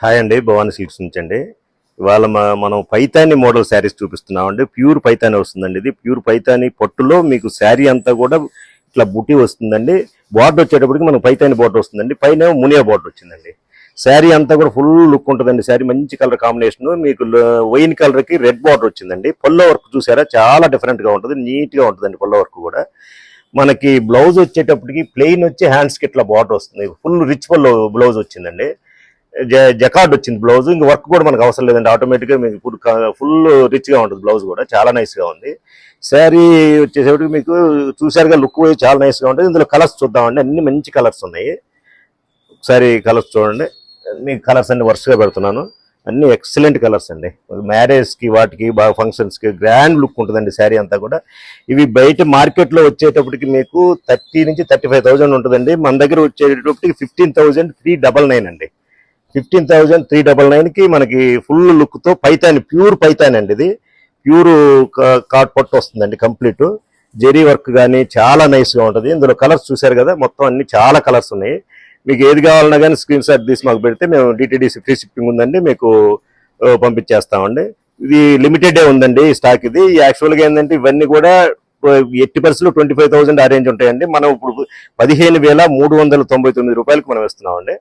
Hi అండి, Bhavani silks నుంచి అండి. ఇవాళ మనం పైతాని మోడల్ శారీస్ చూపిస్తున్నామండి. ప్యూర్ పైతాని వస్తుందండి. ఇది ప్యూర్ పైతాని పట్టులో మీకు శారీ అంతా కూడా ఇట్లా బుట్టి వస్తుందండి. బార్డర్ వచ్చేటప్పటికి మనకు పైతాని బార్డర్ వస్తుందండి. పైన మునియా బార్డర్ వచ్చిందండి. శారీ అంతా కూడా ఫుల్ లుక్ ఉంటుందండి. శారీ మంచి కలర్ కాంబినేషన్, మీకు వైన్ కలర్ కి రెడ్ బార్డర్ వచ్చిందండి. పల్లో వర్క్ చూసారా, చాలా డిఫరెంట్ గా ఉంటుంది, నీట్ గా ఉంటుందండి పల్లో వర్క్ కూడా. మనకి బ్లౌజ్ వచ్చేటప్పటికి ప్లెయిన్ వచ్చి హ్యాండ్స్ కి ఇట్లా బార్డర్ వస్తుంది. ఫుల్ రిచ్ పల్లో బ్లౌజ్ వచ్చిందండి. జకార్డ్ వచ్చింది బ్లౌజ్. ఇంక వర్క్ కూడా మనకు అవసరం లేదండి, ఆటోమేటిక్గా మీకు ఫుల్ రిచ్ గా ఉంటుంది. బ్లౌజ్ కూడా చాలా నైస్ గా ఉంది. శారీ వచ్చేసరికి మీకు చూసారుగా, లుక్ చాలా నైస్ గా ఉంటుంది. ఇందులో కలర్స్ చూద్దామండి, అన్ని మంచి కలర్స్ ఉన్నాయి. ఒకసారి కలర్స్ చూడండి. మీకు కలర్స్ అన్ని వరుసగా పెడుతున్నాను, అన్ని ఎక్సలెంట్ కలర్స్ అండి. మ్యారేజ్ కి వాటికి బాగా ఫంక్షన్స్ కి గ్రాండ్ లుక్ ఉంటుందండి శారీ అంతా కూడా. ఇవి బయట మార్కెట్ లో వచ్చేటప్పటికి మీకు 30 నుంచి 35,000 ఉంటుందండి. మన దగ్గర వచ్చేటప్పటికి 15,399 అండి. 15,399 కి మనకి ఫుల్ లుక్ తో పైతాని, ప్యూర్ పైతాని అండి. ఇది ప్యూర్ కాట్ పట్టు వస్తుందండి. కంప్లీట్ జెరీ వర్క్ కానీ చాలా నైస్ గా ఉంటుంది. ఇందులో కలర్స్ చూసారు కదా, మొత్తం అన్ని చాలా కలర్స్ ఉన్నాయి. మీకు ఏది కావాలన్నా కానీ స్క్రీన్ షాట్ తీసి మాకు పెడితే మేము డిటిడిసి ఫ్రీ షిప్పింగ్ ఉందండి, మీకు పంపించేస్తామండి. ఇది లిమిటెడ్ ఉందండి స్టాక్. ఇది యాక్చువల్గా ఏంటంటే ఇవన్నీ కూడా 80% 25,000 ఆ రేంజ్ ఉంటాయండి. మనం ఇప్పుడు 15,399 రూపాయలకు మనం ఇస్తున్నామండి.